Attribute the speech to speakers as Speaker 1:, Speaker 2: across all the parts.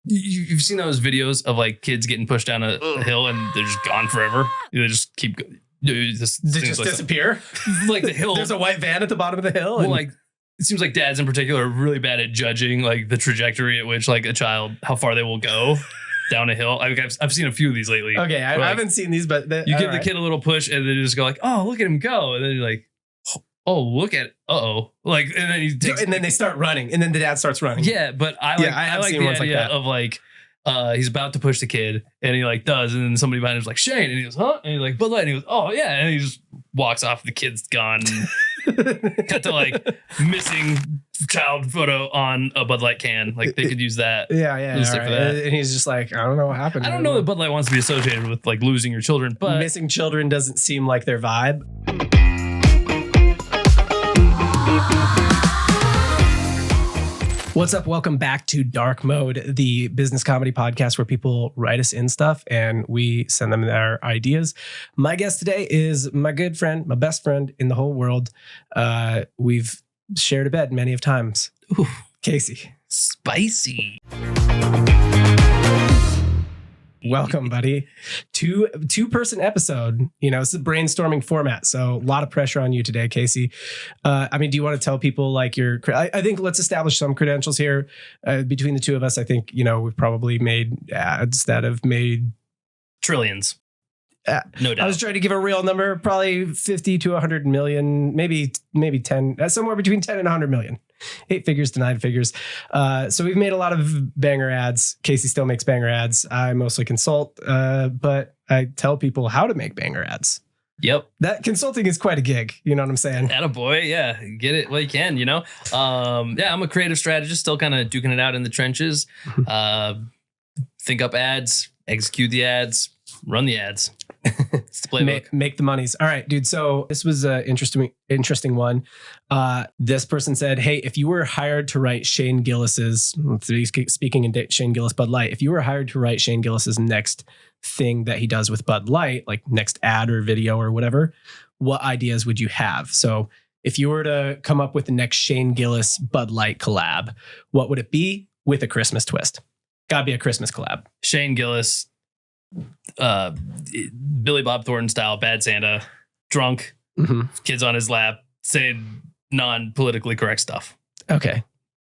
Speaker 1: You've seen those videos of like kids getting pushed down a hill and they're just gone forever. They just keep
Speaker 2: They just disappear.
Speaker 1: Like the hill.
Speaker 2: There's a white van at the bottom of the hill.
Speaker 1: Well, like it seems like dads in particular are really bad at judging like the trajectory at which like a child, how far they will go down a hill. I've seen a few of these lately.
Speaker 2: Okay, I haven't seen these, but
Speaker 1: you give the kid a little push and then you just go like, oh, look at him go, and then you're like, oh, look at like, and then
Speaker 2: and then they start running, and then the dad starts running.
Speaker 1: Yeah, but I like the idea of like. He's about to push the kid and he like does, and then somebody behind him is like, Shane, and he goes, huh? And he's like, Bud Light, and he goes, oh yeah, and he just walks off. The kid's gone. Cut to like missing child photo on a Bud Light can. Like they could use that.
Speaker 2: Yeah.
Speaker 1: For that.
Speaker 2: And he's just like, I don't know what happened.
Speaker 1: I don't know that Bud Light wants to be associated with like losing your children, but
Speaker 2: missing children doesn't seem like their vibe. What's up? Welcome back to Dark Mode, the business comedy podcast where people write us in stuff and we send them their ideas. My guest today is my good friend, my best friend in the whole world. We've shared a bed many of times. Ooh, Casey.
Speaker 1: Spicy.
Speaker 2: Welcome, buddy. Two-person episode. You know, it's a brainstorming format, so a lot of pressure on you today, Casey. I mean, do you want to tell people like your? I think let's establish some credentials here between the two of us. I think we've probably made ads that have made
Speaker 1: trillions. No doubt.
Speaker 2: I was trying to give a real number, probably 50 to 100 million, maybe 10, somewhere between 10 and 100 million. 8 figures to 9 figures. So we've made a lot of banger ads. Casey still makes banger ads. I mostly consult, but I tell people how to make banger ads.
Speaker 1: Yep.
Speaker 2: That consulting is quite a gig. You know what I'm saying?
Speaker 1: Attaboy. Yeah. Get it while you can, you know? Yeah, I'm a creative strategist, still kind of duking it out in the trenches. Think up ads, execute the ads, run the ads. It's the playbook.
Speaker 2: Make the monies. All right, dude. So this was an interesting one. This person said, hey, if you were hired to write Shane Gillis's, speaking in Shane Gillis Bud Light, if you were hired to write Shane Gillis's next thing that he does with Bud Light, like next ad or video or whatever, what ideas would you have? So if you were to come up with the next Shane Gillis Bud Light collab, what would it be with a Christmas twist? Gotta be a Christmas collab.
Speaker 1: Shane Gillis, Billy Bob Thornton style, Bad Santa, drunk, kids on his lap, saying non-politically correct stuff.
Speaker 2: Okay.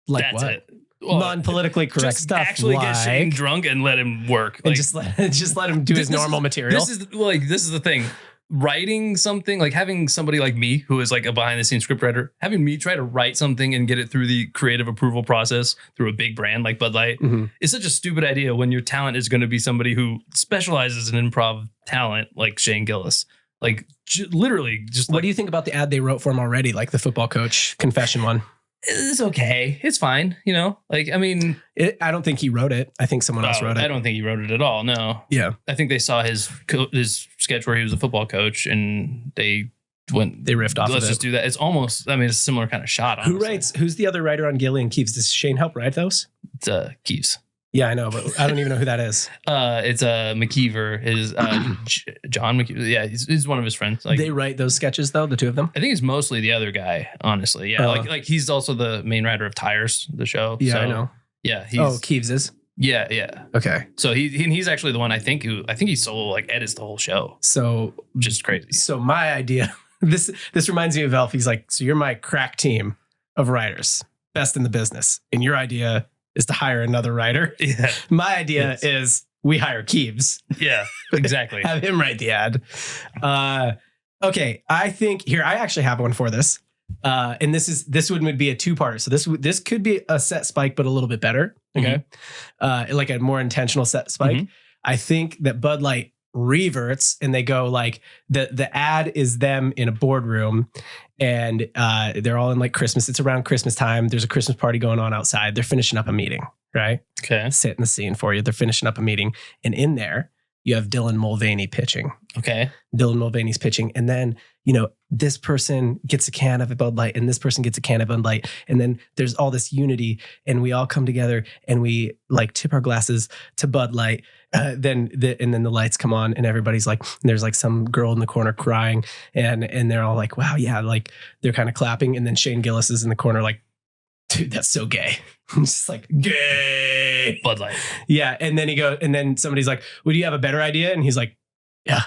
Speaker 2: Like
Speaker 1: that's
Speaker 2: what?
Speaker 1: It. Well,
Speaker 2: non-politically correct stuff.
Speaker 1: Actually get Shane drunk and let him work.
Speaker 2: Like, and just let him do his normal material.
Speaker 1: This is the thing. Writing something, like having somebody like me who is like a behind the scenes scriptwriter, having me try to write something and get it through the creative approval process through a big brand like Bud Light is such a stupid idea when your talent is going to be somebody who specializes in improv talent like Shane Gillis. Like literally just
Speaker 2: what do you think about the ad they wrote for him already? Like the football coach confession one?
Speaker 1: It's okay. It's fine. You know, like, I mean,
Speaker 2: I don't think he wrote it. I think someone else wrote it.
Speaker 1: I don't think he wrote it at all. No.
Speaker 2: Yeah.
Speaker 1: I think they saw his sketch where he was a football coach and they riffed off of it. Let's just do that. It's almost, I mean, it's a similar kind of shot. Honestly.
Speaker 2: Who's the other writer on Gilly and Keeves? Does Shane help write those?
Speaker 1: It's Keeves.
Speaker 2: Yeah, I know, but I don't even know who that is.
Speaker 1: It's McKeever. Is John McKeever? Yeah, he's one of his friends. Like,
Speaker 2: they write those sketches though, the two of them.
Speaker 1: I think it's mostly the other guy. Honestly, yeah. Like he's also the main writer of Tires, the show.
Speaker 2: Yeah,
Speaker 1: so,
Speaker 2: I know.
Speaker 1: Yeah,
Speaker 2: Keeves is.
Speaker 1: Yeah.
Speaker 2: Okay.
Speaker 1: So he's actually the one I think he solo like edits the whole show.
Speaker 2: So
Speaker 1: just crazy.
Speaker 2: So my idea, this reminds me of Elf. He's like, so you're my crack team of writers, best in the business, and your idea is to hire another writer. Yeah. My idea is we hire Keeves.
Speaker 1: Yeah, exactly.
Speaker 2: Have him write the ad. Okay, I think here I actually have one for this. And this would be a two-parter. So this could be a set spike, but a little bit better. Okay. Like a more intentional set spike. I think that Bud Light reverts and they go like the ad is them in a boardroom and they're all in like Christmas. It's around Christmas time. There's a Christmas party going on outside. They're finishing up a meeting, right?
Speaker 1: Okay.
Speaker 2: Setting the scene for you. They're finishing up a meeting. And in there, you have Dylan Mulvaney pitching.
Speaker 1: Okay.
Speaker 2: Dylan Mulvaney's pitching. And then, this person gets a can of Bud Light and this person gets a can of Bud Light. And then there's all this unity and we all come together and we like tip our glasses to Bud Light. Then the lights come on and everybody's like, there's like some girl in the corner crying and they're all like, wow, yeah. Like they're kind of clapping. And then Shane Gillis is in the corner like, dude, that's so gay. I'm just like, gay. way.
Speaker 1: Bud Light.
Speaker 2: Yeah. And then somebody's like, well, do you have a better idea? And he's like, yeah.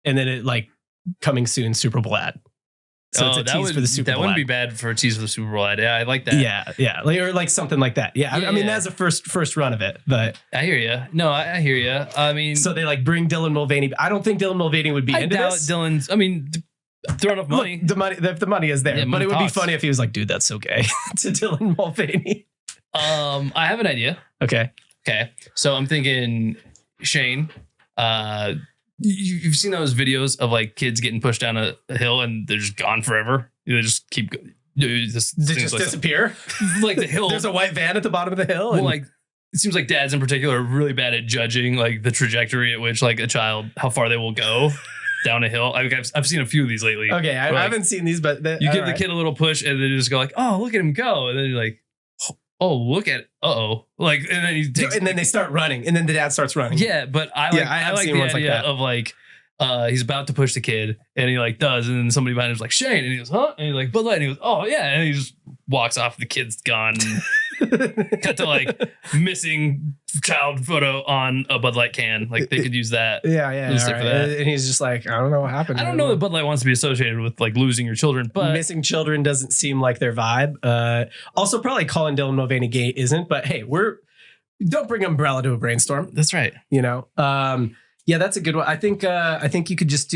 Speaker 2: And then it like coming soon, Super Bowl ad. So it's a tease for the Super Bowl.
Speaker 1: That wouldn't be bad for a tease for the Super Bowl ad. Yeah, I like that.
Speaker 2: Yeah. Or like something like that. Yeah. I mean, that's the first run of it, but
Speaker 1: I hear you. No, I hear you. I mean,
Speaker 2: so they like bring Dylan Mulvaney. I don't think Dylan Mulvaney would be into this.
Speaker 1: Dylan's, I mean, throw enough money.
Speaker 2: Look, the money is there, but it would be funny if he was like, dude, that's so gay to Dylan Mulvaney.
Speaker 1: I have an idea.
Speaker 2: Okay.
Speaker 1: So I'm thinking Shane, you've seen those videos of like kids getting pushed down a hill and they're just gone forever. They just keep
Speaker 2: they just disappear.
Speaker 1: Like the hill.
Speaker 2: There's a white van at the bottom of the hill.
Speaker 1: Well, like it seems like dads in particular are really bad at judging like the trajectory at which like a child, how far they will go down a hill. I've seen a few of these lately.
Speaker 2: Okay, I haven't seen these, but
Speaker 1: you give the kid a little push and then you just go like, oh, look at him go, and then you're like, oh, look at like, and then
Speaker 2: then they start running, and then the dad starts running.
Speaker 1: Yeah, but I like the idea of like he's about to push the kid, and he like does, and then somebody behind him's like, Shane, and he goes, huh? And he's like, Bud Light, and he goes, oh yeah, and he just walks off. The kid's gone. Cut to like missing child photo on a Bud Light can. Like they could use that.
Speaker 2: Yeah. And he's just like, I don't know what happened.
Speaker 1: I don't know that Bud Light wants to be associated with like losing your children, but
Speaker 2: missing children doesn't seem like their vibe. Also, probably calling Dylan Mulvaney gay isn't. But hey, don't bring umbrella to a brainstorm.
Speaker 1: That's right.
Speaker 2: You know. Yeah, that's a good one. I think you could just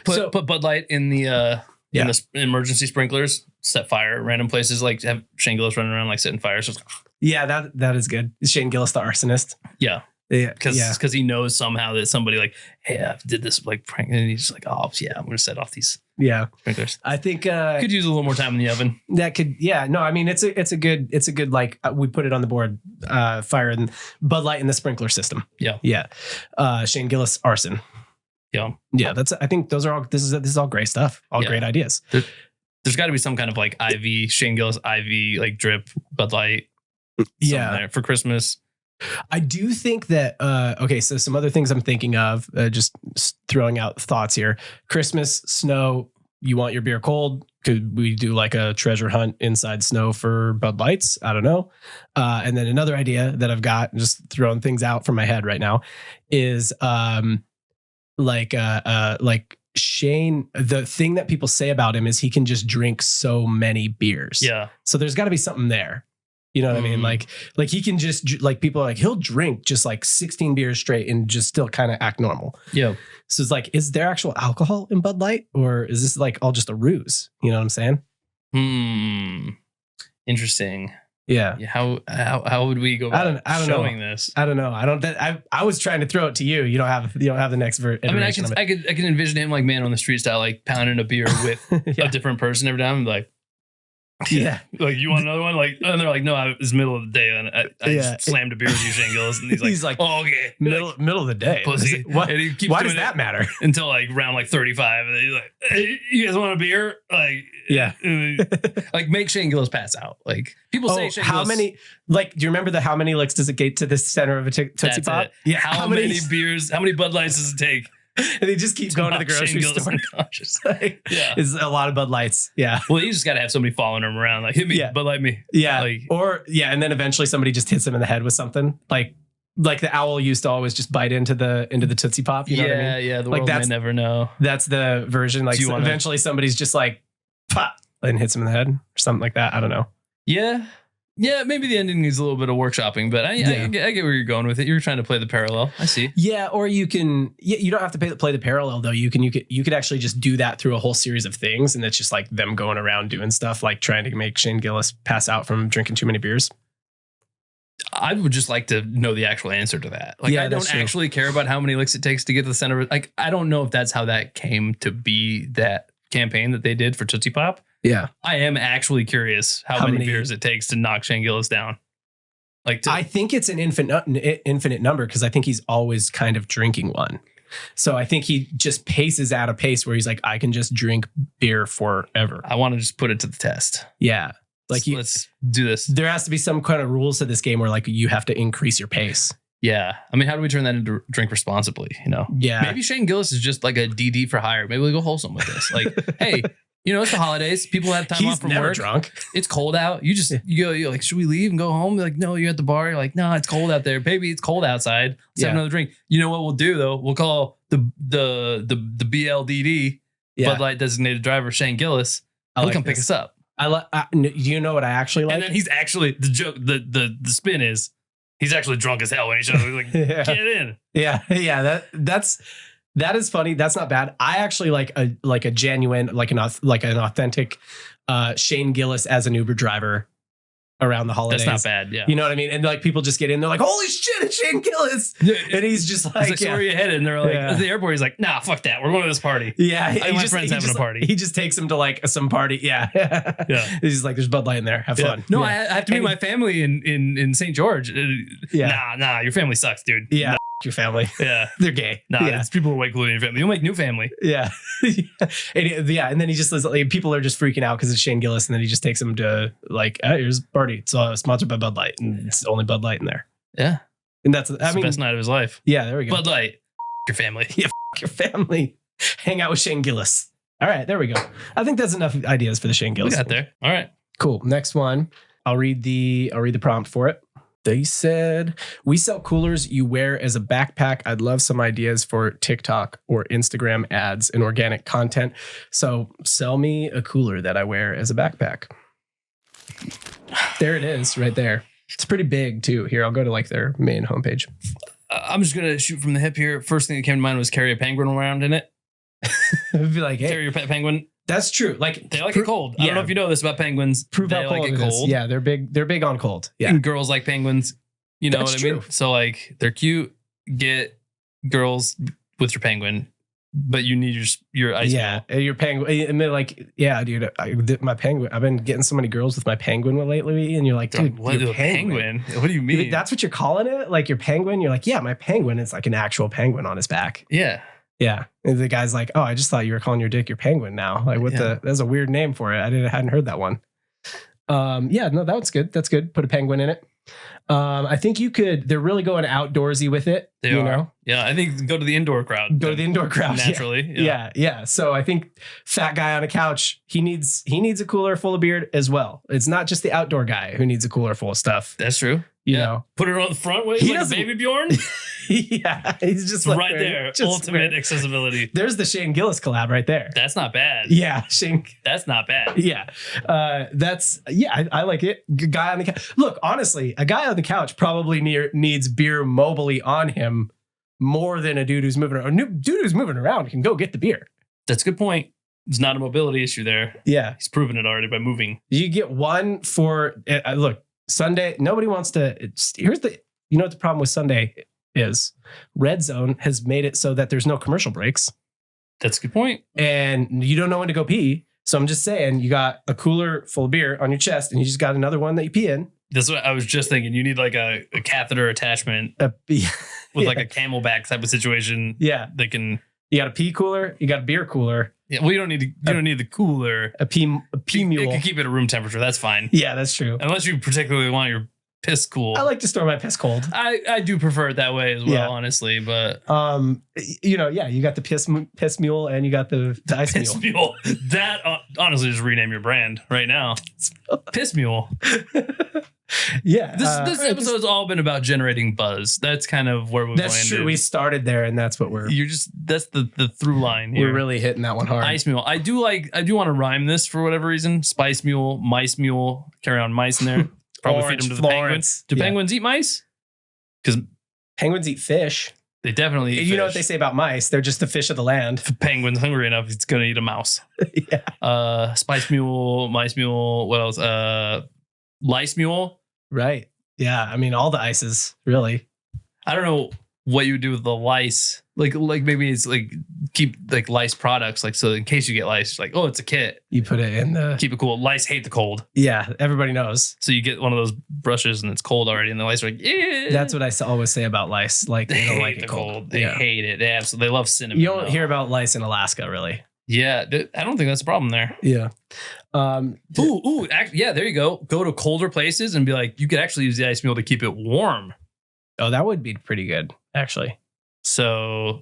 Speaker 2: put
Speaker 1: Bud Light in the in the emergency sprinklers, set fire at random places, like have Shane Gillis running around like setting fires.
Speaker 2: Yeah, that is good. Is Shane Gillis the arsonist?
Speaker 1: Yeah. Because he knows somehow that somebody like, hey, I did this like prank, and he's like, oh yeah, I'm gonna set off these sprinklers.
Speaker 2: I think
Speaker 1: could use a little more time in the oven.
Speaker 2: That could, no, I mean it's a good like we put it on the board, fire and Bud Light in the sprinkler system. Yeah. Shane Gillis arson. Yeah. I think those are all. This is all great stuff. All great ideas.
Speaker 1: There's got to be some kind of like IV Shane Gillis IV like drip Bud Light. There for Christmas.
Speaker 2: I do think that, okay, so some other things I'm thinking of, just throwing out thoughts here. Christmas, snow, you want your beer cold? Could we do like a treasure hunt inside snow for Bud Lights? I don't know. And then another idea that I've got, just throwing things out from my head right now, is like Shane, the thing that people say about him is he can just drink so many beers. Yeah. So there's got to be something there. You know what I mean? Like he can just, like, people are like, he'll drink just like 16 beers straight and just still kind of act normal. Yeah. So it's like, is there actual alcohol in Bud Light, or is this like all just a ruse? You know what I'm saying?
Speaker 1: Interesting.
Speaker 2: Yeah.
Speaker 1: How would we go about showing this?
Speaker 2: I don't know. I was trying to throw it to you. You don't have the next version.
Speaker 1: I mean, I can envision him like Man on the Street style, like pounding a beer with a different person every time. Like,
Speaker 2: yeah,
Speaker 1: like, you want another one? Like, and they're like, no, it was middle of the day, and I just slammed a beer with you, Shane Gillis, and he's like, oh, okay,
Speaker 2: middle of the day,
Speaker 1: pussy.
Speaker 2: What? Why does that matter?
Speaker 1: Until like round like 35, and he's like, hey, you guys want a beer? Like,
Speaker 2: yeah,
Speaker 1: like make Shane Gillis pass out. Like, people say, Shane
Speaker 2: how
Speaker 1: Gillis,
Speaker 2: many? Like, do you remember how many licks does it get to the center of a Tootsie Pop?
Speaker 1: It. Yeah, how many beers? How many Bud Lights does it take?
Speaker 2: And they just keep going to the grocery store. It's a lot of Bud Lights. Yeah.
Speaker 1: Well, you just got to have somebody following him around, like, hit me, Bud Light me.
Speaker 2: Yeah. And then eventually somebody just hits him in the head with something. Like the owl used to always just bite into the Tootsie Pop. You know what I mean?
Speaker 1: Yeah. The world may never know.
Speaker 2: That's the version. Like, eventually somebody's just like, pop, and hits him in the head or something like that. I don't know.
Speaker 1: Yeah. Yeah, maybe the ending needs a little bit of workshopping, but I get where you're going with it. You're trying to play the parallel. I see.
Speaker 2: Yeah, or you can. You don't have to play the parallel though. You could actually just do that through a whole series of things, and it's just like them going around doing stuff, like trying to make Shane Gillis pass out from drinking too many beers.
Speaker 1: I would just like to know the actual answer to that. Like, I don't actually care about how many licks it takes to get to the center. Like, I don't know if that's how that came to be, that campaign that they did for Tootsie Pop.
Speaker 2: Yeah,
Speaker 1: I am actually curious how many beers it takes to knock Shane Gillis down. Like,
Speaker 2: I think it's an infinite number, because I think he's always kind of drinking one. So I think he just paces at a pace where he's like, I can just drink beer forever.
Speaker 1: I want to just put it to the test.
Speaker 2: Yeah, like
Speaker 1: let's do this.
Speaker 2: There has to be some kind of rules to this game where like you have to increase your pace.
Speaker 1: Yeah. I mean, how do we turn that into drink responsibly? You know?
Speaker 2: Yeah.
Speaker 1: Maybe Shane Gillis is just like a DD for hire. Maybe we'll go wholesome with this. Like, hey, You know, it's the holidays. People have time
Speaker 2: He's
Speaker 1: off from
Speaker 2: never
Speaker 1: work.
Speaker 2: drunk.
Speaker 1: It's cold out. You're like, should we leave and go home? They're like, no, you're at the bar. You're like, no, it's cold out there. Baby, it's cold outside. Let's have another drink. You know what we'll do though? We'll call the BLDD, Bud Light designated driver, Shane Gillis. He'll come pick us up.
Speaker 2: You know what I actually like?
Speaker 1: And then he's actually the joke. The spin is he's actually drunk as hell when he shows up. He's like, get in.
Speaker 2: Yeah. That is funny. That's not bad. I actually like a genuine, like an authentic Shane Gillis as an Uber driver around the holidays.
Speaker 1: That's not bad. Yeah.
Speaker 2: You know what I mean? And like people just get in, they're like, holy shit, it's Shane Gillis. And he's just like,
Speaker 1: where are you headed? And they're like, at the airport, he's like, nah, fuck that. We're going to this party.
Speaker 2: Yeah.
Speaker 1: My friend's having a party.
Speaker 2: He just takes him to like some party. Yeah.
Speaker 1: Yeah.
Speaker 2: He's like, there's Bud Light in there. Have fun.
Speaker 1: No, I have to meet my family in St. George. Nah, your family sucks, dude.
Speaker 2: Yeah. Your family.
Speaker 1: Yeah.
Speaker 2: They're gay.
Speaker 1: Nah, it's people who are way cooler than your family. You'll make new family.
Speaker 2: Yeah. And then he just like, people are just freaking out because it's Shane Gillis, and then he just takes them to like, here's a party. It's sponsored by Bud Light, and it's only Bud Light in there.
Speaker 1: Yeah.
Speaker 2: And that's
Speaker 1: the best night of his life.
Speaker 2: Yeah, there we go.
Speaker 1: Bud Light. Your family.
Speaker 2: Yeah, your family. Hang out with Shane Gillis. All right, there we go. I think that's enough ideas for the Shane Gillis.
Speaker 1: We got there. All right.
Speaker 2: Cool. Next one. I'll read the prompt for it. They said, we sell coolers you wear as a backpack. I'd love some ideas for TikTok or Instagram ads and organic content. So sell me a cooler that I wear as a backpack. There it is right there. It's pretty big too. Here, I'll go to like their main homepage.
Speaker 1: I'm just going to shoot from the hip here. First thing that came to mind was carry a penguin around in it.
Speaker 2: I'd be like, hey,
Speaker 1: carry your pet penguin.
Speaker 2: That's true. Like
Speaker 1: they like it cold. I don't know if you know this about penguins.
Speaker 2: Prove how cold it is. Yeah, they're big. They're big on cold. Yeah,
Speaker 1: and girls like penguins. You know what I mean? So like they're cute. Get girls with your penguin, but you need your ice.
Speaker 2: Yeah, your penguin. And they're like, yeah, dude, my penguin. I've been getting so many girls with my penguin lately, and you're like, dude,
Speaker 1: what your penguin? What do you mean?
Speaker 2: That's what you're calling it? Like your penguin? You're like, yeah, my penguin. It's like an actual penguin on his back.
Speaker 1: Yeah.
Speaker 2: Yeah. And the guy's like, oh, I just thought you were calling your dick your penguin now. Like that's a weird name for it. I hadn't heard that one. Yeah, no, that one's good. That's good. Put a penguin in it. I think they're really going outdoorsy with it.
Speaker 1: They are. Know? Yeah. I think go to the indoor crowd.
Speaker 2: Go to the indoor crowd.
Speaker 1: Naturally.
Speaker 2: Yeah. So I think fat guy on a couch, he needs a cooler full of beer as well. It's not just the outdoor guy who needs a cooler full of stuff.
Speaker 1: That's true.
Speaker 2: You know,
Speaker 1: put it on the front way. He like Baby Bjorn.
Speaker 2: Yeah, he's just like
Speaker 1: right there. Ultimate accessibility.
Speaker 2: There's the Shane Gillis collab right there.
Speaker 1: That's not bad.
Speaker 2: Yeah, Shane.
Speaker 1: That's not bad.
Speaker 2: Yeah, I like it. Guy on the couch. Look, honestly, a guy on the couch probably needs beer mobily on him more than a dude who's moving around. A dude who's moving around can go get the beer.
Speaker 1: That's a good point. There's not a mobility issue there.
Speaker 2: Yeah,
Speaker 1: he's proven it already by moving.
Speaker 2: You get one for look. Sunday, nobody wants to. You know what the problem with Sunday is? Red Zone has made it so that there's no commercial breaks.
Speaker 1: That's a good point.
Speaker 2: And you don't know when to go pee. So I'm just saying, you got a cooler full of beer on your chest, and you just got another one that you pee in.
Speaker 1: That's what I was just thinking. You need like a catheter attachment with like a Camelback type of situation.
Speaker 2: Yeah,
Speaker 1: they can.
Speaker 2: You got a pee cooler. You got a beer cooler.
Speaker 1: Yeah, well, you don't need the cooler.
Speaker 2: A pee mule.
Speaker 1: You can keep it at room temperature. That's fine.
Speaker 2: Yeah, that's true.
Speaker 1: Unless you particularly want your piss cool.
Speaker 2: I like to store my piss cold.
Speaker 1: I do prefer it that way as well, honestly. But
Speaker 2: you got the piss mule, and you got the ice
Speaker 1: piss mule. That honestly, just rename your brand right now. Piss mule.
Speaker 2: Yeah.
Speaker 1: This episode has all been about generating buzz. That's kind of where we've landed.
Speaker 2: That's true. We started there, and that's what
Speaker 1: that's the through line here.
Speaker 2: We're really hitting that one hard.
Speaker 1: Ice mule. I do want to rhyme this for whatever reason. Spice mule, mice mule. Carry on mice in there. Probably feed them to the penguins. Do penguins eat mice? Because
Speaker 2: penguins eat fish.
Speaker 1: They definitely eat fish.
Speaker 2: You know what they say about mice? They're just the fish of the land.
Speaker 1: If a penguin's hungry enough, it's going to eat a mouse.
Speaker 2: Yeah.
Speaker 1: Spice mule, mice mule. What else? Lice mule.
Speaker 2: Right. Yeah. I mean, all the ices, really.
Speaker 1: I don't know what you would do with the lice. Like maybe it's like keep like lice products. Like, so in case you get lice, like, oh, it's a kit.
Speaker 2: You put it in
Speaker 1: keep it cool. Lice hate the cold.
Speaker 2: Yeah. Everybody knows.
Speaker 1: So you get one of those brushes and it's cold already. And the lice are like, yeah.
Speaker 2: That's what I always say about lice. Like, they don't like it cold.
Speaker 1: They hate it. They love cinnamon.
Speaker 2: You don't hear about lice in Alaska, really.
Speaker 1: Yeah. I don't think that's a problem there.
Speaker 2: Yeah.
Speaker 1: Yeah, there you go. Go to colder places and be like, you could actually use the ice mule to keep it warm.
Speaker 2: Oh, that would be pretty good, actually.
Speaker 1: So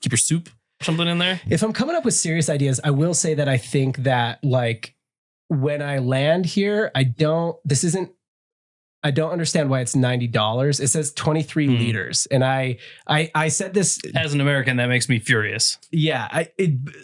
Speaker 1: keep your soup something in there?
Speaker 2: If I'm coming up with serious ideas, I will say that I think that like when I land here, I don't understand why it's $90. It says 23 liters. And I said this
Speaker 1: as an American, that makes me furious.
Speaker 2: Yeah.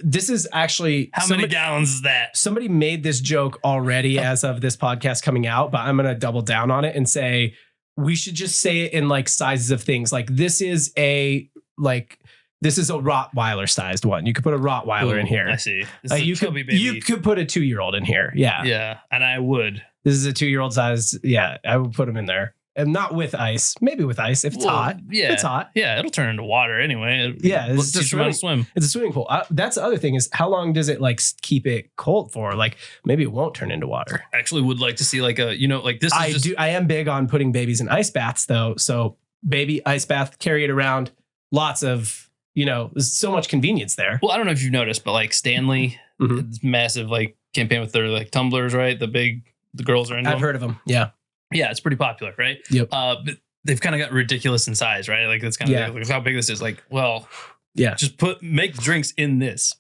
Speaker 2: This is actually
Speaker 1: how many gallons is that?
Speaker 2: Somebody made this joke already as of this podcast coming out, but I'm going to double down on it and say, we should just say it in like sizes of things. Like this is a Rottweiler sized one. You could put a Rottweiler in here.
Speaker 1: I see.
Speaker 2: You could put a 2-year-old in here. Yeah.
Speaker 1: Yeah. And I would.
Speaker 2: This is a 2-year-old size. Yeah. I would put them in there. And not with ice. Maybe with ice if it's hot.
Speaker 1: Yeah.
Speaker 2: If it's hot.
Speaker 1: Yeah. It'll turn into water anyway.
Speaker 2: It's
Speaker 1: teach them how to swim.
Speaker 2: It's a swimming pool. That's the other thing is how long does it like keep it cold for? Like maybe it won't turn into water.
Speaker 1: I actually would like to see like a, like this.
Speaker 2: I am big on putting babies in ice baths though. So baby ice bath, carry it around. Lots of, there's so much convenience there.
Speaker 1: Well, I don't know if you've noticed, but like Stanley, it's massive like campaign with their like tumblers, right? The girls are into them.
Speaker 2: I've heard of them. Yeah.
Speaker 1: Yeah, it's pretty popular, right?
Speaker 2: Yep.
Speaker 1: But they've kind of got ridiculous in size, right? Like that's kind of like how big this is. Like, well,
Speaker 2: yeah,
Speaker 1: just make drinks in this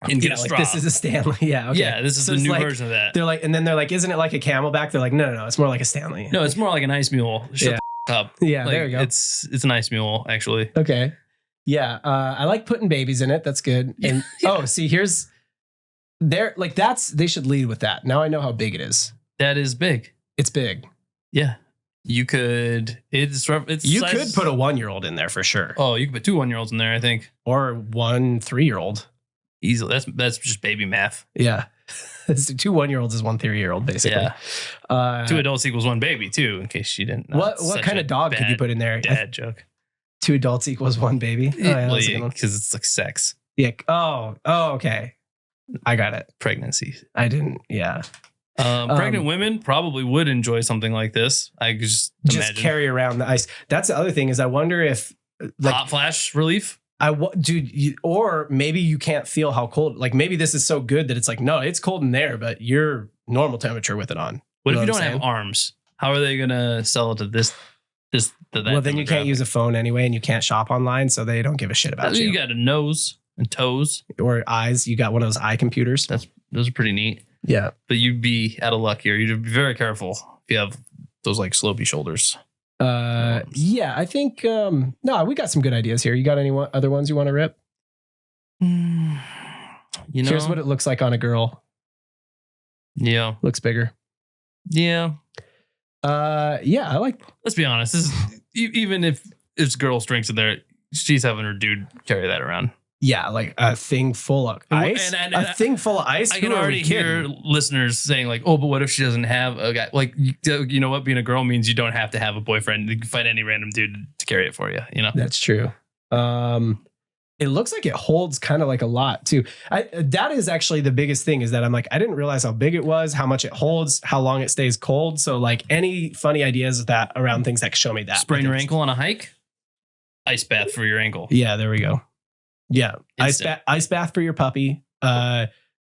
Speaker 1: and get a straw.
Speaker 2: This is a Stanley. Yeah. Okay.
Speaker 1: Yeah, this is the new version of that.
Speaker 2: They're like, isn't it like a Camelback? They're like, no, it's more like a Stanley.
Speaker 1: No, it's more like an ice mule. Shut the up.
Speaker 2: Yeah,
Speaker 1: like,
Speaker 2: there you go.
Speaker 1: It's an ice mule, actually.
Speaker 2: Okay. Yeah. I like putting babies in it. That's good. And here's they should lead with that. Now I know how big it is.
Speaker 1: That is big.
Speaker 2: It's big.
Speaker 1: Yeah. You could put
Speaker 2: a 1-year-old in there for sure.
Speaker 1: Oh, you could put 2 1-year-olds in there, I think.
Speaker 2: Or 1 3-year-old.
Speaker 1: Easily. That's just baby math.
Speaker 2: Yeah. 2 1-year-olds is 1 3-year-old, basically.
Speaker 1: Yeah. 2 adults equals 1 baby, too, in case you didn't know.
Speaker 2: What kind of dog could you put in there?
Speaker 1: Dad joke.
Speaker 2: 2 adults equals 1 baby.
Speaker 1: Because it's like sex.
Speaker 2: Yeah. Oh, okay. I got it.
Speaker 1: Pregnancy.
Speaker 2: I didn't. Yeah.
Speaker 1: Pregnant women probably would enjoy something like this. I could just imagine.
Speaker 2: Carry around the ice. That's the other thing is I wonder if
Speaker 1: hot flash relief.
Speaker 2: Or maybe you can't feel how cold. Like maybe this is so good that it's like, no, it's cold in there, but you're normal temperature with it on.
Speaker 1: What if you don't have arms? How are they gonna sell it to this? To that?
Speaker 2: Well, then you can't use a phone anyway, and you can't shop online, so they don't give a shit about you.
Speaker 1: You got a nose and toes
Speaker 2: or eyes. You got one of those eye computers.
Speaker 1: Those are pretty neat.
Speaker 2: Yeah, but
Speaker 1: you'd be out of luck here. You'd be very careful if you have those like slopey shoulders.
Speaker 2: Yeah, I think no, we got some good ideas here. You got any other ones you want to rip? Here's what it looks like on a girl.
Speaker 1: Yeah,
Speaker 2: looks bigger.
Speaker 1: Yeah.
Speaker 2: Yeah, I like.
Speaker 1: Let's be honest. This is even if it's girl strengths in there, she's having her dude carry that around.
Speaker 2: Yeah, like a thing full of ice. A thing full of ice.
Speaker 1: I can already hear listeners saying like, "Oh, but what if she doesn't have a guy?" Like, you know what? Being a girl means you don't have to have a boyfriend. You can find any random dude to carry it for you. You know,
Speaker 2: that's true. It looks like it holds kind of like a lot too. That is actually the biggest thing is that I'm like, I didn't realize how big it was, how much it holds, how long it stays cold. So like any funny ideas of that around things that show me that.
Speaker 1: Sprain your ankle on a hike? Ice bath for your ankle.
Speaker 2: Yeah, there we go. Yeah. Ice bath for your puppy.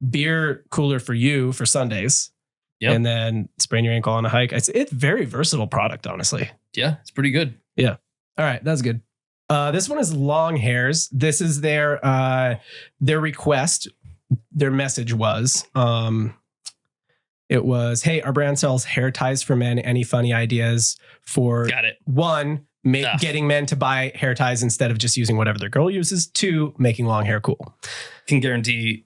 Speaker 2: Beer cooler for you for Sundays. Yep. And then sprain your ankle on a hike. It's very versatile product, honestly.
Speaker 1: Yeah, it's pretty good.
Speaker 2: Yeah. All right, that's good. This one is long hairs. This is their request. Their message was, it was, hey, our brand sells hair ties for men. Any funny ideas for
Speaker 1: Got it.
Speaker 2: 1, getting men to buy hair ties instead of just using whatever their girl uses. 2, making long hair cool.
Speaker 1: Can guarantee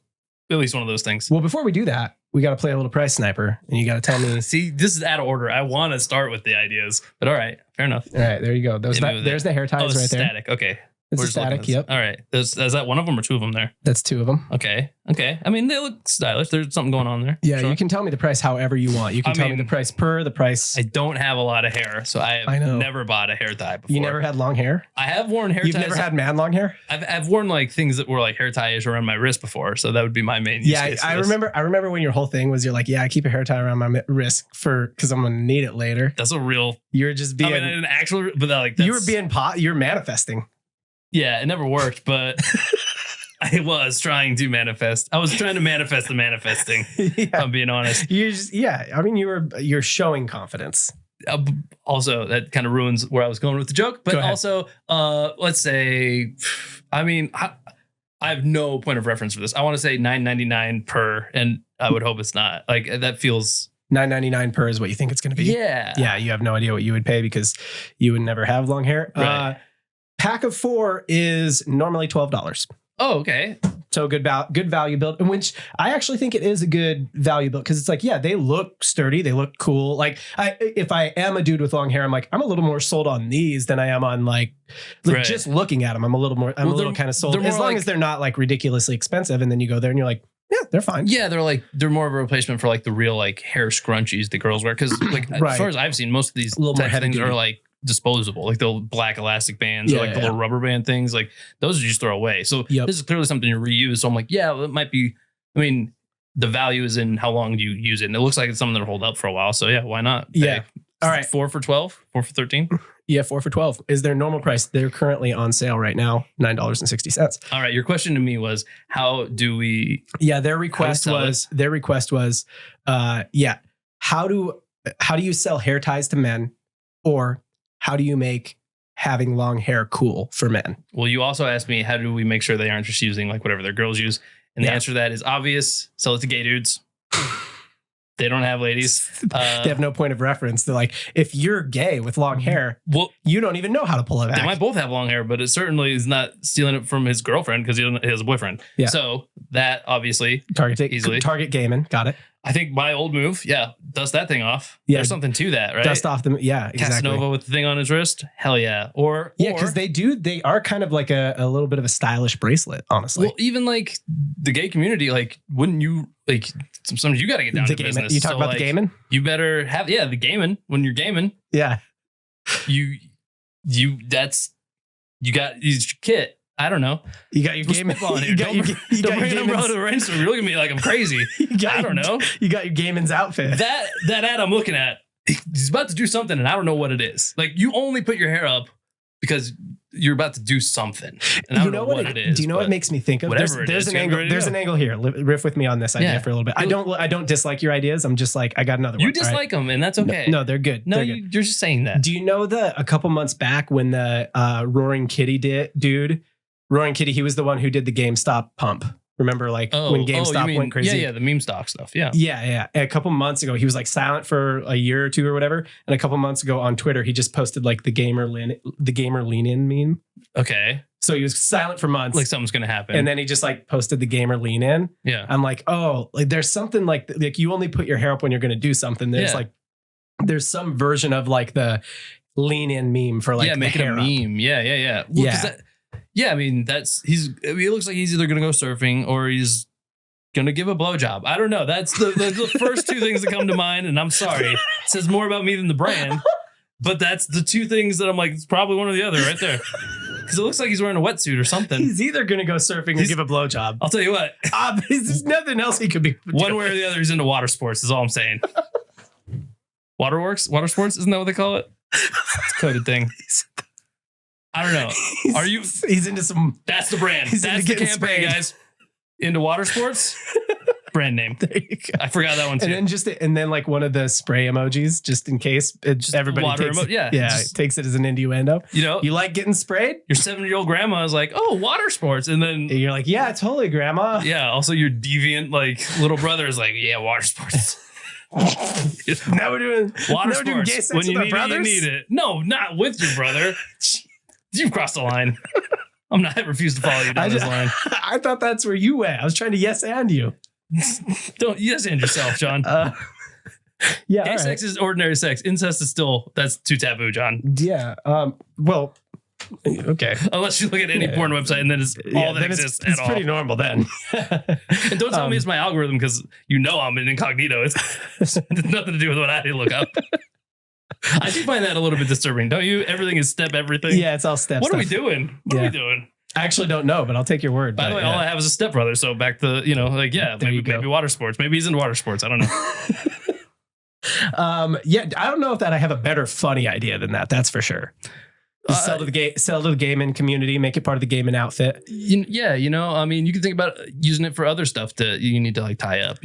Speaker 1: at least one of those things.
Speaker 2: Well, before we do that, we got to play a little price sniper, and you got to tell me.
Speaker 1: See, this is out of order. I want to start with the ideas, but all right, fair enough.
Speaker 2: All right, there you go. There's the hair ties right there.
Speaker 1: Static. Okay.
Speaker 2: It's a static. Yep.
Speaker 1: All right. Is that one of them or 2 of them there?
Speaker 2: That's 2 of them.
Speaker 1: Okay. I mean, they look stylish. There's something going on there.
Speaker 2: Yeah. Sure. You can tell me the price however you want. You can tell me the price the price.
Speaker 1: I don't have a lot of hair, so I have never bought a hair tie before.
Speaker 2: You never had long hair?
Speaker 1: I have worn hair ties.
Speaker 2: You've never had man long hair?
Speaker 1: I've worn like things that were like hair ties around my wrist before, so that would be my main use case.
Speaker 2: I remember when your whole thing was you're like, yeah, I keep a hair tie around my wrist because I'm gonna need it later.
Speaker 1: That's a real.
Speaker 2: You're just being
Speaker 1: an actual, but like
Speaker 2: you were being you're manifesting.
Speaker 1: Yeah, it never worked, but I was trying to manifest. I was trying to manifest the manifesting. Yeah. If I'm being honest.
Speaker 2: I mean, you're showing confidence.
Speaker 1: Also, that kind of ruins where I was going with the joke. But also, let's say, I mean, I have no point of reference for this. I want to say $9.99 per, and I would hope it's not. Like that feels
Speaker 2: $9.99 per is what you think it's going to be.
Speaker 1: Yeah.
Speaker 2: Yeah. You have no idea what you would pay because you would never have long hair.
Speaker 1: Right.
Speaker 2: Pack of 4 is normally $12.
Speaker 1: Oh, okay.
Speaker 2: So good value build, which I actually think it is a good value build because it's like, yeah, they look sturdy, they look cool. Like if I am a dude with long hair, I'm like, I'm a little more sold on these than I am on like
Speaker 1: Right.
Speaker 2: just looking at them. I'm a little kind of sold as long as they're not like ridiculously expensive. And then you go there and you're like, yeah, they're fine.
Speaker 1: Yeah, they're more of a replacement for like the real like hair scrunchies that girls wear because like
Speaker 2: Right.
Speaker 1: as far as I've seen, most of these
Speaker 2: A little more
Speaker 1: types of things
Speaker 2: heavy-duty.
Speaker 1: are like disposable, like the black elastic bands
Speaker 2: Yeah,
Speaker 1: or like the little rubber band things. Like those you just throw away. So
Speaker 2: Yep.
Speaker 1: this is clearly something you reuse. So I'm like, yeah, well, it might be. I mean, the value is in how long you use it, and it looks like it's something that'll hold up for a while. So yeah, why not?
Speaker 2: Yeah.
Speaker 1: Hey,
Speaker 2: All right.
Speaker 1: 4 for 12, 4 for 13.
Speaker 2: Yeah, 4 for 12 is their normal price. They're currently on sale right now, $9.60.
Speaker 1: All right. Your question to me was, how do we?
Speaker 2: Yeah, their request
Speaker 1: sell it?
Speaker 2: was how do you sell hair ties to men, or how do you make having long hair cool for men?
Speaker 1: Well, you also asked me, how do we make sure they aren't just using like whatever their girls use? And the answer to that is obvious. Sell it to gay dudes. They don't have ladies.
Speaker 2: They have no point of reference. They're like, if you're gay with long hair,
Speaker 1: Well,
Speaker 2: you don't even know how to pull it back.
Speaker 1: they might both have long hair, but it certainly is not stealing it from his girlfriend because he has a boyfriend.
Speaker 2: Yeah.
Speaker 1: So that obviously,
Speaker 2: Target gaming. Got it.
Speaker 1: I think my old move, dust that thing off.
Speaker 2: Yeah.
Speaker 1: There's something to that, right?
Speaker 2: Dust off them. Yeah, exactly.
Speaker 1: Casanova with the thing on his wrist. Hell yeah.
Speaker 2: Yeah, because they are kind of like a little bit of a stylish bracelet, honestly.
Speaker 1: Well, even like the gay community, like, wouldn't you like sometimes you got to get down to
Speaker 2: gaming.
Speaker 1: business.
Speaker 2: You talk about
Speaker 1: like,
Speaker 2: the gaming?
Speaker 1: You better have, the gaming. When you're gaming,
Speaker 2: Yeah.
Speaker 1: you got your kit. I don't know.
Speaker 2: You got your gaming
Speaker 1: on
Speaker 2: you got your
Speaker 1: don't bring an umbrella to the rainstorm. You're looking at me like I'm crazy. I don't know.
Speaker 2: You got your gaming's outfit.
Speaker 1: That ad I'm looking at, he's about to do something and I don't know what it is. Like you only put your hair up because you're about to do something. And I don't know what it is.
Speaker 2: Do you know what it makes me think of? There's an angle. There's an angle here. Riff with me on this idea for a little bit. I don't dislike your ideas. I'm just like, I got another one.
Speaker 1: You dislike them and that's okay.
Speaker 2: No, they're good.
Speaker 1: No,
Speaker 2: they're good.
Speaker 1: you're just saying that.
Speaker 2: Do you know a couple months back when the Roaring Kitty Roaring Kitty, he was the one who did the GameStop pump. Remember, like when GameStop went crazy?
Speaker 1: Yeah, the meme stock stuff. Yeah.
Speaker 2: Yeah. A couple months ago, he was like silent for a year or two or whatever. And a couple months ago on Twitter, he just posted like the gamer lean in meme.
Speaker 1: Okay.
Speaker 2: So he was silent for months.
Speaker 1: Like something's gonna happen.
Speaker 2: And then he just like posted the gamer lean in.
Speaker 1: Yeah.
Speaker 2: I'm like, oh, like there's something like you only put your hair up when you're gonna do something. There's some version of like the lean in meme for like
Speaker 1: make it a meme. Yeah. Well, I mean, it looks like he's either going to go surfing or he's going to give a blowjob. I don't know. That's the first two things that come to mind. And I'm sorry. It says more about me than the brand. But that's the two things that I'm like, it's probably one or the other right there. Because it looks like he's wearing a wetsuit or something.
Speaker 2: He's either going to go surfing or give a blowjob.
Speaker 1: I'll tell you what.
Speaker 2: There's nothing else he could be doing.
Speaker 1: One way or the other, he's into water sports is all I'm saying. Water sports? Isn't that what they call it? It's a coded thing. I don't know. Are you?
Speaker 2: He's into some.
Speaker 1: That's the brand. That's the campaign, sprayed. Guys. Into water sports. Brand name. There you go. I forgot that one too.
Speaker 2: And then like one of the spray emojis, just in case everybody takes it, takes it as an innuendo. You know, you like getting sprayed.
Speaker 1: Your 7-year-old grandma is like, oh, water sports, and then
Speaker 2: you're like, yeah, totally, grandma.
Speaker 1: Yeah. Also, your deviant like little brother is like, yeah, water sports.
Speaker 2: Now we're doing
Speaker 1: water sports. Gay sex when you need it. No, not with your brother. You've crossed the line. I refuse to follow you down this line.
Speaker 2: I thought that's where you went. I was trying to yes and you.
Speaker 1: Don't yes and yourself, John.
Speaker 2: Yeah.
Speaker 1: Gay sex is ordinary sex. Incest is that's too taboo, John.
Speaker 2: Yeah. Well, okay.
Speaker 1: Unless you look at any porn website and then it's all that exists at all.
Speaker 2: It's pretty normal then.
Speaker 1: And don't tell me it's my algorithm because I'm an incognito. It's nothing to do with what I look up. I do find that a little bit disturbing, don't you? Everything is step everything.
Speaker 2: Yeah, it's all step.
Speaker 1: What are we doing? What are we doing?
Speaker 2: I actually don't know, but I'll take your word.
Speaker 1: By the way, all I have is a stepbrother. So back to, maybe water sports. Maybe he's into water sports. I don't know.
Speaker 2: I don't know if I have a better funny idea than that. That's for sure. Sell to the gaming community, make it part of the gaming outfit.
Speaker 1: You can think about using it for other stuff you need to like tie up,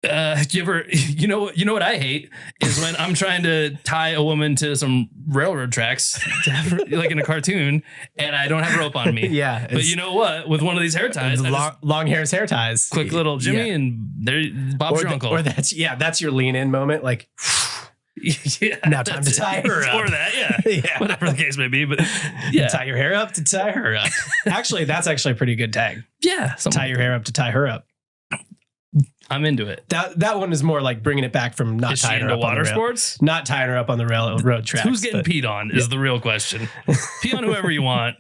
Speaker 1: You know what I hate is when I'm trying to tie a woman to some railroad tracks, like in a cartoon, and I don't have rope on me.
Speaker 2: Yeah.
Speaker 1: But you know what? With one of these hair ties,
Speaker 2: long hair's hair ties.
Speaker 1: Quick little Jimmy, and there, Bob's your uncle.
Speaker 2: Or that's your lean in moment. Like,
Speaker 1: yeah,
Speaker 2: now time to tie her up.
Speaker 1: Or that, yeah.
Speaker 2: Yeah.
Speaker 1: Whatever the case may be. But yeah.
Speaker 2: Tie your hair up to tie her up. Actually, that's actually a pretty good tag.
Speaker 1: Yeah.
Speaker 2: Tie your hair up to tie her up.
Speaker 1: I'm into it.
Speaker 2: That one is more like bringing it back from not tying her up
Speaker 1: water
Speaker 2: on the
Speaker 1: sports.
Speaker 2: Not tying her up on the railroad tracks.
Speaker 1: Who's getting peed on is the real question. Pee on whoever you want.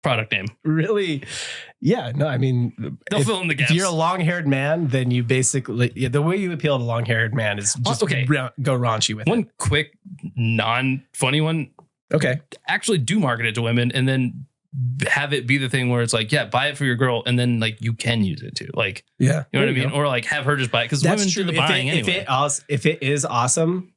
Speaker 1: Product name.
Speaker 2: Really? Yeah. No, I mean,
Speaker 1: they'll fill in the gaps.
Speaker 2: If you're a long-haired man, then you basically the way you appeal to long-haired man is just go raunchy with
Speaker 1: one quick non-funny one.
Speaker 2: Okay.
Speaker 1: Actually do market it to women and then have it be the thing where it's like, yeah, buy it for your girl, and then like you can use it too. Like,
Speaker 2: yeah,
Speaker 1: you know what I mean? Or like have her just buy it because women do the buying anyway.
Speaker 2: If it is awesome,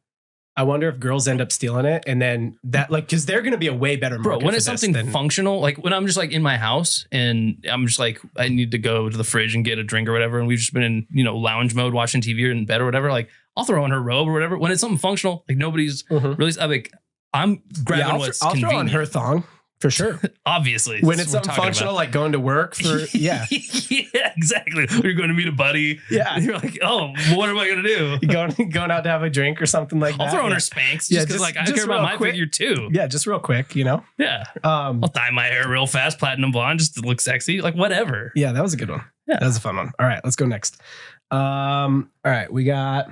Speaker 2: I wonder if girls end up stealing it, and then that like because they're going to be a way better market.
Speaker 1: Bro, when it's something functional, like when I'm just like in my house and I'm just like I need to go to the fridge and get a drink or whatever, and we've just been in lounge mode watching TV or in bed or whatever, like I'll throw on her robe or whatever. When it's something functional, like nobody's really. I'm grabbing what's
Speaker 2: I'll
Speaker 1: convenient.
Speaker 2: throw on her thong. For sure.
Speaker 1: Obviously.
Speaker 2: When it's something functional, like going to work for, yeah.
Speaker 1: Yeah, exactly. You're going to meet a buddy.
Speaker 2: Yeah.
Speaker 1: You're like, oh, what am I going to do?
Speaker 2: Going out to have a drink or something like that.
Speaker 1: I'll throw on her Spanx just because I care about my figure too.
Speaker 2: Yeah, just real quick,
Speaker 1: Yeah. I'll dye my hair real fast, platinum blonde, just to look sexy. Like whatever.
Speaker 2: Yeah, that was a good one.
Speaker 1: Yeah.
Speaker 2: That was a fun one. All right, let's go next. All right, we got...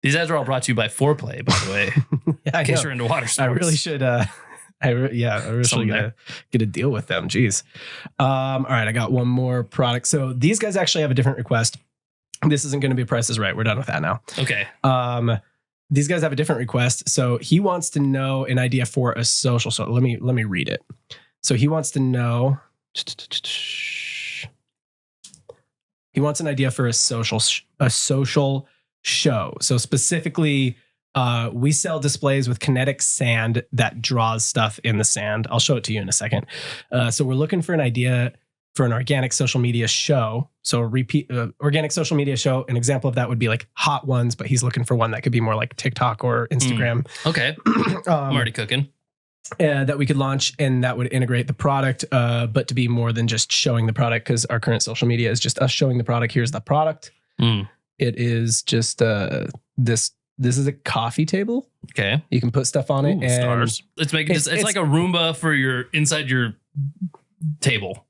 Speaker 1: These ads are all brought to you by Foreplay, by the way.
Speaker 2: Yeah,
Speaker 1: in case you're into water sports.
Speaker 2: I really should... I really gotta get a deal with them. Jeez. All right, I got one more product. So these guys actually have a different request. This isn't going to be Price is Right. We're done with that now.
Speaker 1: Okay.
Speaker 2: These guys have a different request. So he wants to know an idea for a social. So let me read it. So he wants to know. He wants an idea for a social show. So specifically. We sell displays with kinetic sand that draws stuff in the sand. I'll show it to you in a second. So we're looking for an idea for an organic social media show. So organic social media show. An example of that would be like Hot Ones, but he's looking for one that could be more like TikTok or Instagram.
Speaker 1: Okay. I'm already cooking.
Speaker 2: That we could launch and that would integrate the product, but to be more than just showing the product because our current social media is just us showing the product. Here's the product. It is just This is a coffee table.
Speaker 1: Okay.
Speaker 2: You can put stuff on it. And
Speaker 1: stars. It's like a Roomba for inside your table.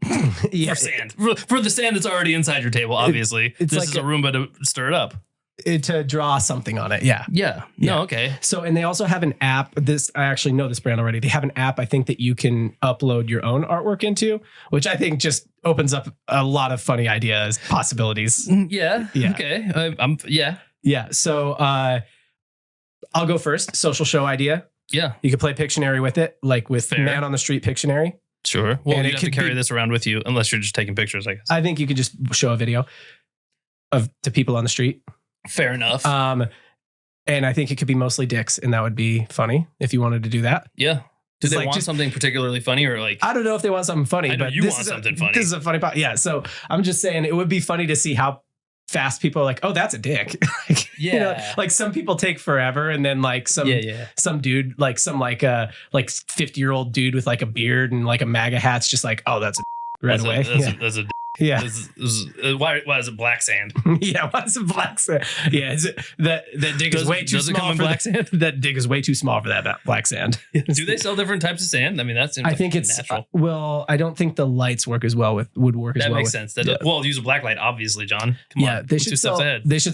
Speaker 2: Yeah.
Speaker 1: For sand. For the sand that's already inside your table, obviously. This is a Roomba to stir it up.
Speaker 2: To draw something on it. Yeah.
Speaker 1: Yeah. No, okay.
Speaker 2: So, and they also have an app. I actually know this brand already. They have an app, I think, that you can upload your own artwork into, which I think just opens up a lot of funny ideas, possibilities.
Speaker 1: Yeah. Yeah. Okay.
Speaker 2: Yeah. So, I'll go first. Social show idea.
Speaker 1: Yeah.
Speaker 2: You could play Pictionary with it, like with Man on the Street Pictionary.
Speaker 1: Sure. Well, you have to carry this around with you unless you're just taking pictures, I guess.
Speaker 2: I think you could just show a video to people on the street.
Speaker 1: Fair enough.
Speaker 2: And I think it could be mostly dicks, and that would be funny if you wanted to do that.
Speaker 1: Yeah. Do they want something particularly funny or like?
Speaker 2: I don't know if they want something funny, but
Speaker 1: you want something funny.
Speaker 2: This is a funny part. Yeah. So I'm just saying it would be funny to see how fast people are like, oh, that's a dick.
Speaker 1: Yeah.
Speaker 2: Like some people take forever, and then like some dude, like some like 50-year-old dude with like a beard and like a MAGA hat's just like, oh, that's a right away.
Speaker 1: That's a
Speaker 2: yeah.
Speaker 1: Why is it black sand?
Speaker 2: Yeah, why is it black sand? Yeah, is it that dig is way too small for black sand? That dig is way too small for that black sand.
Speaker 1: Do they sell different types of sand? I mean, that seems
Speaker 2: I think it's natural. Well, I don't think the lights would work as well with.
Speaker 1: That makes sense. Well, use a black light, obviously, John. Come on.
Speaker 2: They should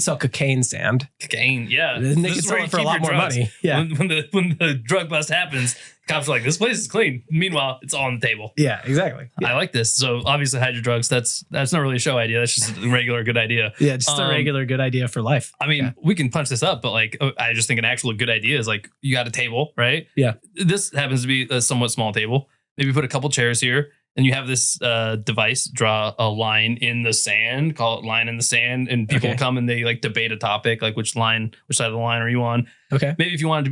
Speaker 2: sell cocaine sand.
Speaker 1: Cocaine, yeah.
Speaker 2: Then they could sell it for a lot more money. Yeah.
Speaker 1: When the drug bust happens, cops are like, this place is clean. Meanwhile, it's all on the table.
Speaker 2: Yeah, exactly. Yeah.
Speaker 1: I like this. So obviously hide your drugs. That's not really a show idea. That's just a regular good idea.
Speaker 2: Yeah, just a regular good idea for life.
Speaker 1: I mean, we can punch this up, but like, I just think an actual good idea is like, you got a table, right?
Speaker 2: Yeah.
Speaker 1: This happens to be a somewhat small table. Maybe put a couple chairs here. And you have this device, draw a line in the sand, call it line in the sand. And people come and they like debate a topic, like which side of the line are you on?
Speaker 2: Okay.
Speaker 1: Maybe if you want to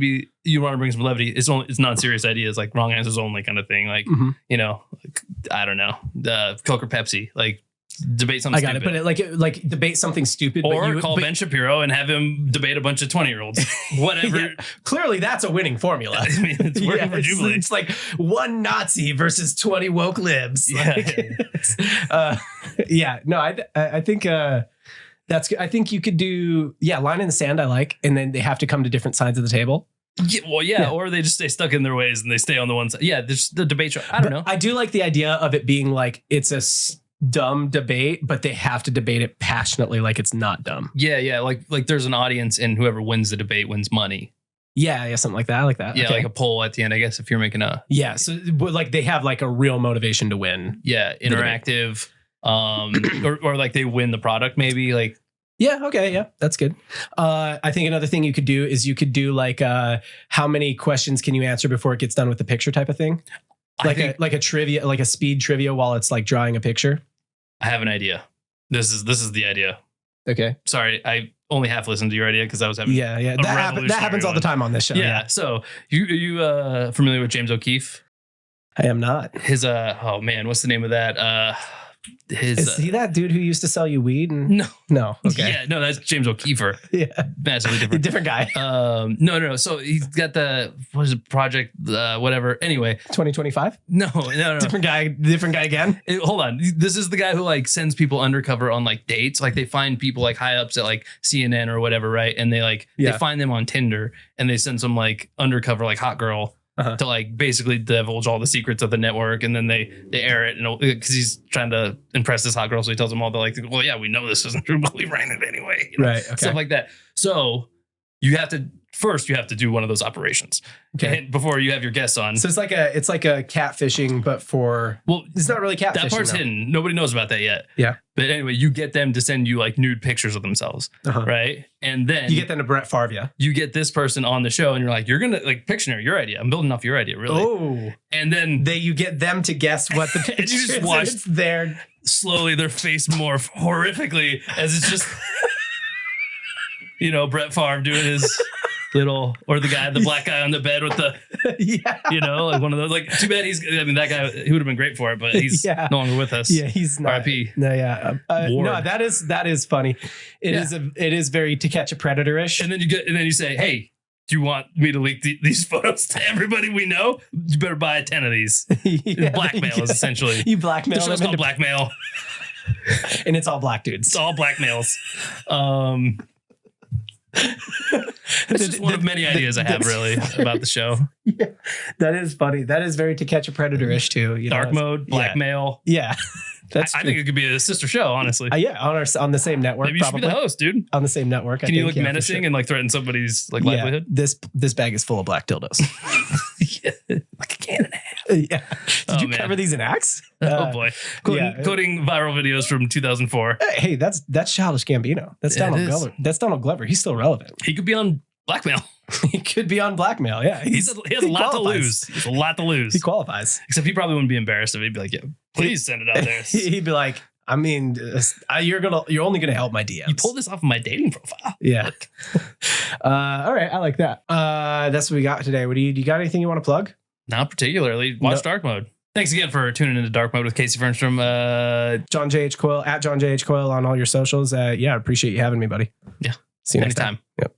Speaker 1: bring some levity, it's non-serious ideas, like wrong answers only kind of thing. Like, I don't know, Coke or Pepsi, like Debate something
Speaker 2: I got
Speaker 1: stupid.
Speaker 2: it. But like debate something stupid.
Speaker 1: Or call Ben Shapiro and have him debate a bunch of 20-year-olds. Whatever.
Speaker 2: Yeah, clearly, that's a winning formula.
Speaker 1: I mean, it's working for Jubilee.
Speaker 2: It's like one Nazi versus 20 woke libs. I think that's good. I think you could do, line in the sand. I like, and then they have to come to different sides of the table.
Speaker 1: Yeah, or they just stay stuck in their ways and they stay on the one side. Yeah, there's the debate show. I don't know.
Speaker 2: I do like the idea of it being like it's a dumb debate, but they have to debate it passionately, like it's not dumb.
Speaker 1: Yeah, like there's an audience and whoever wins the debate wins money.
Speaker 2: Yeah, something like that. I like that.
Speaker 1: Yeah,
Speaker 2: okay.
Speaker 1: like a poll at the end, I guess, if you're making a...
Speaker 2: Yeah, so like they have like a real motivation to win.
Speaker 1: Yeah, interactive, or like they win the product maybe, like...
Speaker 2: Yeah. Okay. Yeah, that's good. I think another thing you could do is you could do like how many questions can you answer before it gets done with the picture type of thing, like a trivia, like a speed trivia while it's like drawing a picture.
Speaker 1: I have an idea. This is the idea.
Speaker 2: Okay.
Speaker 1: Sorry, I only half listened to your idea because I was having
Speaker 2: that happens all the time on this show.
Speaker 1: Yeah. So you familiar with James O'Keefe?
Speaker 2: I am not.
Speaker 1: His oh man, what's the name of that?
Speaker 2: Is he that dude who used to sell you weed? No. Okay.
Speaker 1: Yeah, no, that's James O'Keefe.
Speaker 2: Yeah,
Speaker 1: massively different.
Speaker 2: Different guy.
Speaker 1: No. So he's got what is it, project whatever. Anyway,
Speaker 2: 2025.
Speaker 1: No.
Speaker 2: Different guy again.
Speaker 1: Hold on. This is the guy who like sends people undercover on like dates. Like they find people like high ups at like CNN or whatever, right? And they they find them on Tinder and they send some like undercover like hot girl. To like basically divulge all the secrets of the network, and then they air it, because he's trying to impress this hot girl, so he tells them all well, yeah, we know this isn't true, but we ran it anyway,
Speaker 2: right? Okay.
Speaker 1: Stuff like that. So you have to do one of those operations, okay, before you have your guests on.
Speaker 2: So it's like a catfishing, but it's not really catfishing.
Speaker 1: That part's hidden. Nobody knows about that yet.
Speaker 2: Yeah.
Speaker 1: But anyway, you get them to send you like nude pictures of themselves, right? And then
Speaker 2: you get them to Brett Favre.
Speaker 1: You get this person on the show, and you're like, you're gonna like Pictionary, your idea. I'm building off your idea, really.
Speaker 2: Oh.
Speaker 1: And then
Speaker 2: you get them to guess what the picture
Speaker 1: you just
Speaker 2: is.
Speaker 1: watch
Speaker 2: it's there.
Speaker 1: Slowly their face morph horrifically as it's just Brett Favre doing his or the black guy on the bed with the like one of those, like, too bad that guy, he would have been great for it, but he's no longer with us.
Speaker 2: Yeah, he's not.
Speaker 1: RIP.
Speaker 2: No, yeah. No, that is funny. It is very To Catch a Predator-ish.
Speaker 1: And then you say, hey, do you want me to leak these photos to everybody we know? You better buy 10 of these. Blackmail is essentially.
Speaker 2: You blackmail.
Speaker 1: The show's called Blackmail.
Speaker 2: And it's all black dudes.
Speaker 1: It's all blackmails. It's just one of many ideas I have really about the show.
Speaker 2: Yeah, that is funny. That is very To Catch a Predator-ish too.
Speaker 1: Dark mode, blackmail.
Speaker 2: Yeah.
Speaker 1: I think it could be a sister show, honestly.
Speaker 2: On the same network.
Speaker 1: Maybe you should be the host, dude.
Speaker 2: On the same network.
Speaker 1: Can you look menacing and like threaten somebody's like livelihood?
Speaker 2: This bag is full of black dildos.
Speaker 1: Like a can and a half.
Speaker 2: Yeah. Did you cover these in Axe?
Speaker 1: Oh boy. Quoting viral videos from 2004.
Speaker 2: Hey, that's Childish Gambino. That's Donald Glover. That's Donald Glover. He's still relevant.
Speaker 1: He could be on Blackmail.
Speaker 2: He could be on Blackmail. Yeah.
Speaker 1: He has a lot to lose. He has a lot to lose.
Speaker 2: He qualifies.
Speaker 1: Except he probably wouldn't be embarrassed if he'd be like, yeah, please send it out there.
Speaker 2: He'd be like, I mean, you're only gonna help my DMs.
Speaker 1: You pulled this off of my dating profile.
Speaker 2: Yeah. All right, I like that. That's what we got today. Do you got anything you want to plug?
Speaker 1: Not particularly. Watch Dark Mode. Thanks again for tuning into Dark Mode with Casey Fehrnstrom.
Speaker 2: John J.H. Coyle, at John J.H. Coyle on all your socials. I appreciate you having me, buddy.
Speaker 1: Yeah.
Speaker 2: See you next time. Yep.